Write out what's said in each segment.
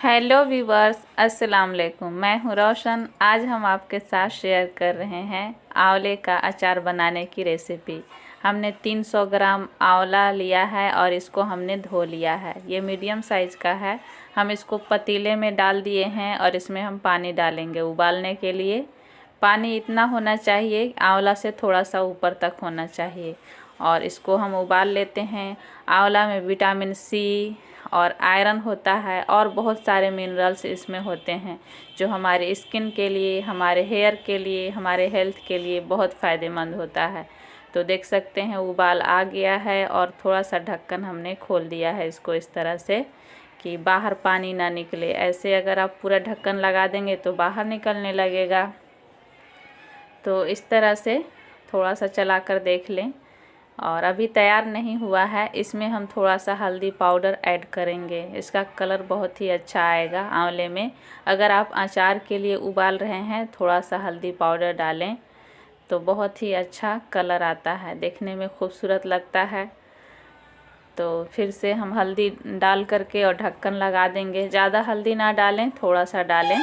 Hello viewers, अस्सलाम वालेकुम। मैं हूँ रोशन। आज हम आपके साथ शेयर कर रहे हैं आंवले का अचार बनाने की रेसिपी। हमने 300 ग्राम आंवला लिया है और इसको हमने धो लिया है। ये मीडियम साइज़ का है। हम इसको पतीले में डाल दिए हैं और इसमें हम पानी डालेंगे उबालने के लिए। पानी इतना होना चाहिए, आंवला से थोड़ा सा ऊपर तक होना चाहिए और इसको हम उबाल लेते हैं। आंवला में विटामिन सी और आयरन होता है और बहुत सारे मिनरल्स इसमें होते हैं जो हमारे स्किन के लिए, हमारे हेयर के लिए, हमारे हेल्थ के लिए बहुत फ़ायदेमंद होता है। तो देख सकते हैं उबाल आ गया है और थोड़ा सा ढक्कन हमने खोल दिया है इसको इस तरह से कि बाहर पानी ना निकले। ऐसे अगर आप पूरा ढक्कन लगा देंगे तो बाहर निकलने लगेगा। तो इस तरह से थोड़ा सा चला कर देख लें। और अभी तैयार नहीं हुआ है, इसमें हम थोड़ा सा हल्दी पाउडर ऐड करेंगे। इसका कलर बहुत ही अच्छा आएगा आंवले में। अगर आप अचार के लिए उबाल रहे हैं, थोड़ा सा हल्दी पाउडर डालें तो बहुत ही अच्छा कलर आता है, देखने में खूबसूरत लगता है। तो फिर से हम हल्दी डाल करके और ढक्कन लगा देंगे। ज़्यादा हल्दी ना डालें, थोड़ा सा डालें।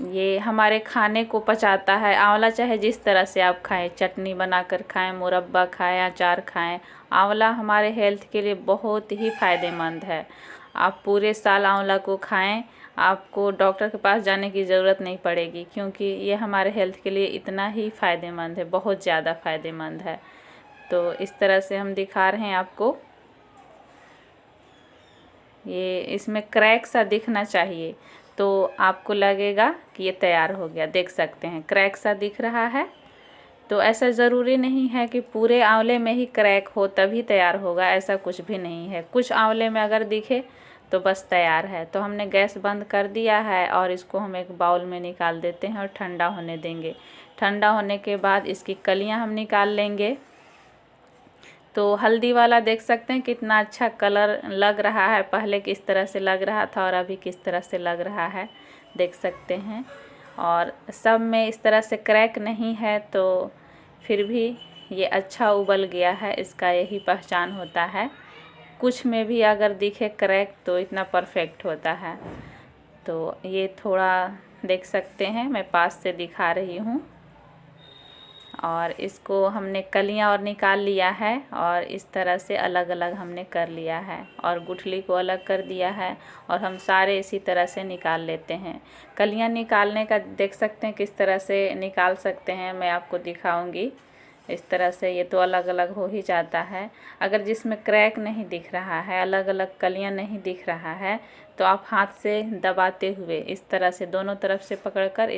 ये हमारे खाने को पचाता है। आंवला चाहे जिस तरह से आप खाएं, चटनी बनाकर खाएं, मुरब्बा खाएं, अचार खाएं, आंवला हमारे हेल्थ के लिए बहुत ही फ़ायदेमंद है। आप पूरे साल आंवला को खाएं, आपको डॉक्टर के पास जाने की ज़रूरत नहीं पड़ेगी, क्योंकि ये हमारे हेल्थ के लिए इतना ही फ़ायदेमंद है, बहुत ज़्यादा फ़ायदेमंद है। तो इस तरह से हम दिखा रहे हैं आपको। ये इसमें क्रैक सा दिखना चाहिए तो आपको लगेगा कि ये तैयार हो गया। देख सकते हैं क्रैक सा दिख रहा है। तो ऐसा ज़रूरी नहीं है कि पूरे आंवले में ही क्रैक हो तभी तैयार होगा, ऐसा कुछ भी नहीं है। कुछ आंवले में अगर दिखे तो बस तैयार है। तो हमने गैस बंद कर दिया है और इसको हम एक बाउल में निकाल देते हैं और ठंडा होने देंगे। ठंडा होने के बाद इसकी कलियाँ हम निकाल लेंगे। तो हल्दी वाला देख सकते हैं कितना अच्छा कलर लग रहा है। पहले किस तरह से लग रहा था और अभी किस तरह से लग रहा है, देख सकते हैं। और सब में इस तरह से क्रैक नहीं है, तो फिर भी ये अच्छा उबल गया है, इसका यही पहचान होता है। कुछ में भी अगर दिखे क्रैक तो इतना परफेक्ट होता है। तो ये थोड़ा देख सकते हैं, मैं पास से दिखा रही हूँ। और इसको हमने कलियां और निकाल लिया है और इस तरह से अलग अलग हमने कर लिया है और गुठली को अलग कर दिया है और हम सारे इसी तरह से निकाल लेते हैं। कलियां निकालने का देख सकते हैं किस तरह से निकाल सकते हैं, मैं आपको दिखाऊंगी। इस तरह से ये तो अलग अलग हो ही जाता है। अगर जिसमें क्रैक नहीं दिख रहा है, अलग अलग कलियां नहीं दिख रहा है, तो आप हाथ से दबाते हुए इस तरह से दोनों तरफ से पकड़कर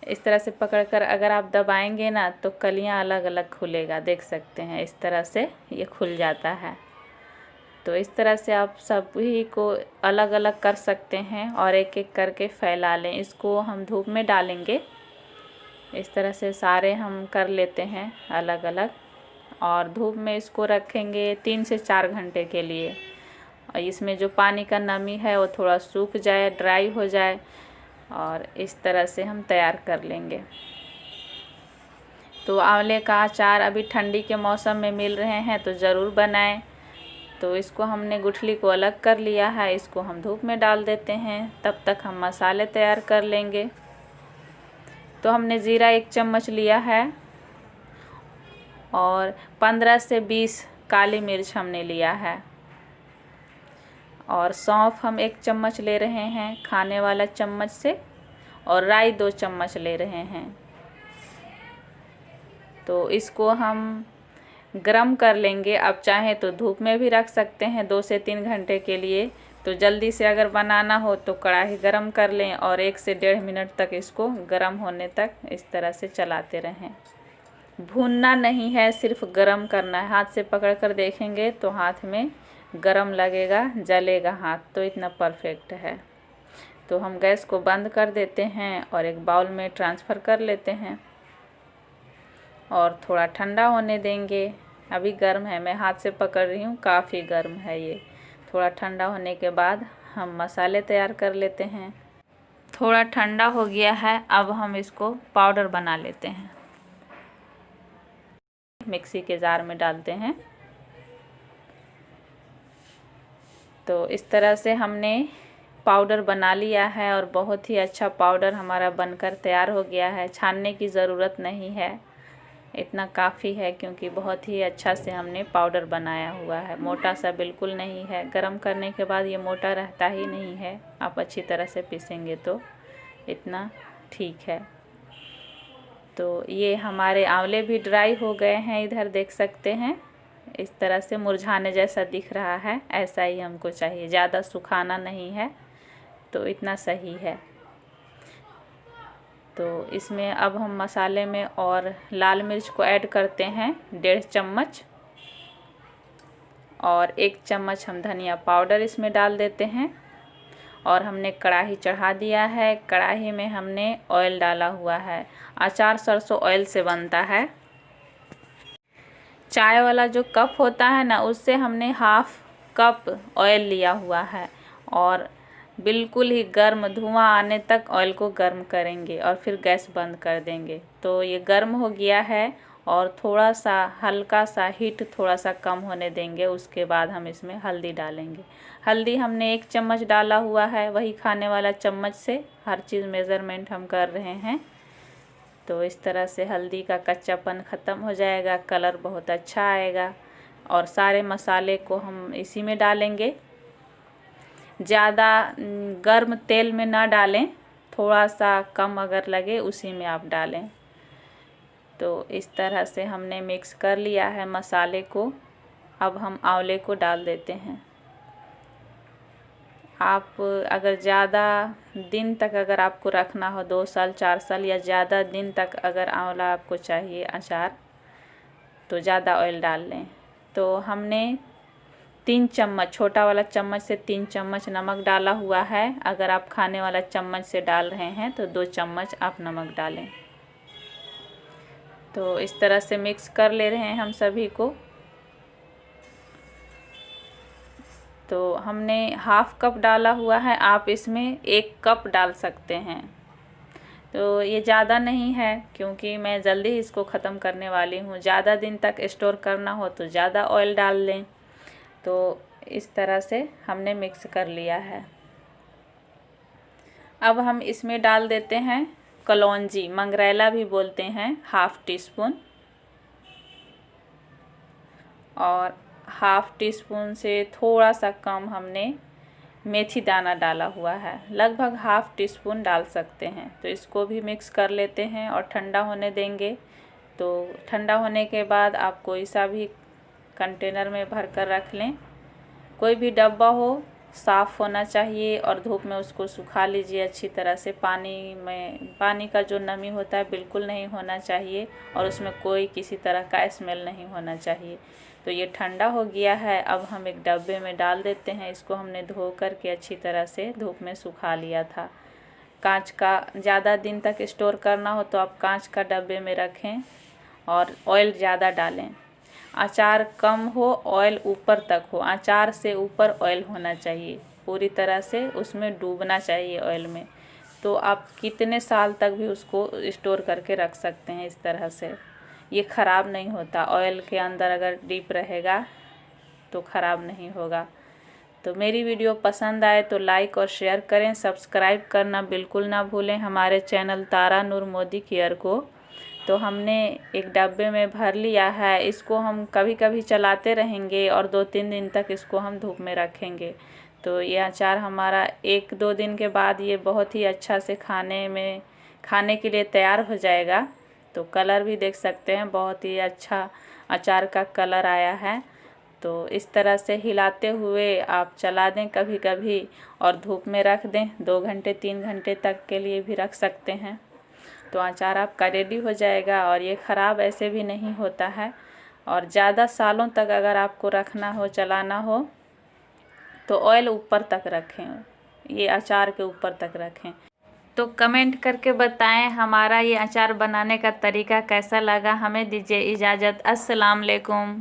इस तरह से पकड़कर अगर आप दबाएंगे ना तो कलियां अलग अलग खुलेगा। देख सकते हैं इस तरह से ये खुल जाता है। तो इस तरह से आप सभी को अलग अलग कर सकते हैं और एक एक करके फैला लें। इसको हम धूप में डालेंगे। इस तरह से सारे हम कर लेते हैं अलग अलग और धूप में इसको रखेंगे 3 से 4 घंटे के लिए। और इसमें जो पानी का नमी है वो थोड़ा सूख जाए, ड्राई हो जाए, और इस तरह से हम तैयार कर लेंगे। तो आंवले का अचार अभी ठंडी के मौसम में मिल रहे हैं तो ज़रूर बनाएं। तो इसको हमने गुठली को अलग कर लिया है, इसको हम धूप में डाल देते हैं। तब तक हम मसाले तैयार कर लेंगे। तो हमने ज़ीरा 1 चम्मच लिया है और 15 से 20 काली मिर्च हमने लिया है और सौंफ हम 1 चम्मच ले रहे हैं खाने वाला चम्मच से, और राई 2 चम्मच ले रहे हैं। तो इसको हम गरम कर लेंगे। आप चाहें तो धूप में भी रख सकते हैं 2 से 3 घंटे के लिए। तो जल्दी से अगर बनाना हो तो कढ़ाई गरम कर लें और 1 से 1.5 मिनट तक इसको गरम होने तक इस तरह से चलाते रहें। भूनना नहीं है, सिर्फ गरम करना है। हाथ से पकड़ कर देखेंगे तो हाथ में गरम लगेगा, जलेगा हाथ, तो इतना परफेक्ट है। तो हम गैस को बंद कर देते हैं और एक बाउल में ट्रांसफ़र कर लेते हैं और थोड़ा ठंडा होने देंगे। अभी गर्म है, मैं हाथ से पकड़ रही हूँ, काफ़ी गर्म है ये। थोड़ा ठंडा होने के बाद हम मसाले तैयार कर लेते हैं। थोड़ा ठंडा हो गया है, अब हम इसको पाउडर बना लेते हैं। मिक्सी के जार में डालते हैं। तो इस तरह से हमने पाउडर बना लिया है और बहुत ही अच्छा पाउडर हमारा बनकर तैयार हो गया है। छानने की ज़रूरत नहीं है, इतना काफ़ी है क्योंकि बहुत ही अच्छा से हमने पाउडर बनाया हुआ है। मोटा सा बिल्कुल नहीं है, गरम करने के बाद ये मोटा रहता ही नहीं है। आप अच्छी तरह से पीसेंगे तो इतना ठीक है। तो ये हमारे आंवले भी ड्राई हो गए हैं, इधर देख सकते हैं। इस तरह से मुरझाने जैसा दिख रहा है, ऐसा ही हमको चाहिए, ज़्यादा सुखाना नहीं है, तो इतना सही है। तो इसमें अब हम मसाले में और लाल मिर्च को ऐड करते हैं 1.5 चम्मच, और 1 चम्मच हम धनिया पाउडर इसमें डाल देते हैं। और हमने कढ़ाई चढ़ा दिया है, कढ़ाई में हमने ऑयल डाला हुआ है। अचार सरसों ऑयल से बनता है। चाय वाला जो कप होता है ना, उससे हमने 1/2 कप ऑयल लिया हुआ है और बिल्कुल ही गर्म धुआं आने तक ऑयल को गर्म करेंगे और फिर गैस बंद कर देंगे। तो ये गर्म हो गया है और थोड़ा सा हल्का सा हीट थोड़ा सा कम होने देंगे। उसके बाद हम इसमें हल्दी डालेंगे। हल्दी हमने 1 चम्मच डाला हुआ है, वही खाने वाला चम्मच से हर चीज़ मेज़रमेंट हम कर रहे हैं। तो इस तरह से हल्दी का कच्चापन ख़त्म हो जाएगा, कलर बहुत अच्छा आएगा। और सारे मसाले को हम इसी में डालेंगे। ज़्यादा गर्म तेल में ना डालें, थोड़ा सा कम अगर लगे उसी में आप डालें। तो इस तरह से हमने मिक्स कर लिया है मसाले को। अब हम आंवले को डाल देते हैं। आप अगर ज़्यादा दिन तक अगर आपको रखना हो, 2 साल 4 साल या ज़्यादा दिन तक अगर आंवला आपको चाहिए अचार, तो ज़्यादा ऑयल डाल लें। तो हमने 3 चम्मच, छोटा वाला चम्मच से 3 चम्मच नमक डाला हुआ है। अगर आप खाने वाला चम्मच से डाल रहे हैं तो 2 चम्मच आप नमक डालें। तो इस तरह से मिक्स कर ले रहे हैं हम सभी को। तो हमने 1/2 कप डाला हुआ है, आप इसमें 1 कप डाल सकते हैं। तो ये ज़्यादा नहीं है क्योंकि मैं जल्दी ही इसको ख़त्म करने वाली हूँ। ज़्यादा दिन तक स्टोर करना हो तो ज़्यादा ऑयल डाल लें। तो इस तरह से हमने मिक्स कर लिया है। अब हम इसमें डाल देते हैं कलौंजी, मंगरैला भी बोलते हैं, 1/2 टीस्पून। और 1/2 टीस्पून से थोड़ा सा कम हमने मेथी दाना डाला हुआ है, लगभग 1/2 टीस्पून डाल सकते हैं। तो इसको भी मिक्स कर लेते हैं और ठंडा होने देंगे। तो ठंडा होने के बाद आप कोई सा भी कंटेनर में भर कर रख लें। कोई भी डब्बा हो, साफ़ होना चाहिए और धूप में उसको सुखा लीजिए अच्छी तरह से। पानी का जो नमी होता है बिल्कुल नहीं होना चाहिए और उसमें कोई किसी तरह का स्मेल नहीं होना चाहिए। तो ये ठंडा हो गया है। अब हम एक डब्बे में डाल देते हैं। इसको हमने धो कर के अच्छी तरह से धूप में सुखा लिया था। कांच का ज़्यादा दिन तक स्टोर करना हो तो आप कांच का डब्बे में रखें और ऑयल ज़्यादा डालें। अचार कम हो, ऑयल ऊपर तक हो। अचार से ऊपर ऑयल होना चाहिए, पूरी तरह से उसमें डूबना चाहिए ऑयल में। तो आप कितने साल तक भी उसको स्टोर करके रख सकते हैं इस तरह से। ये ख़राब नहीं होता, ऑयल के अंदर अगर डीप रहेगा तो ख़राब नहीं होगा। तो मेरी वीडियो पसंद आए तो लाइक और शेयर करें, सब्सक्राइब करना बिल्कुल ना भूलें हमारे चैनल तारा नूर मोदी केयर को। तो हमने एक डब्बे में भर लिया है। इसको हम कभी कभी चलाते रहेंगे और 2-3 दिन तक इसको हम धूप में रखेंगे। तो ये अचार हमारा 1-2 दिन के बाद ये बहुत ही अच्छा से खाने के लिए तैयार हो जाएगा। तो कलर भी देख सकते हैं, बहुत ही अच्छा अचार का कलर आया है। तो इस तरह से हिलाते हुए आप चला दें कभी कभी और धूप में रख दें। 2 घंटे 3 घंटे तक के लिए भी रख सकते हैं। तो अचार आपका रेडी हो जाएगा और ये ख़राब ऐसे भी नहीं होता है। और ज़्यादा सालों तक अगर आपको रखना हो, चलाना हो, तो ऑयल ऊपर तक रखें, ये अचार के ऊपर तक रखें। तो कमेंट करके बताएं हमारा ये अचार बनाने का तरीका कैसा लगा। हमें दीजिए इजाज़त। अस्सलाम वालेकुम।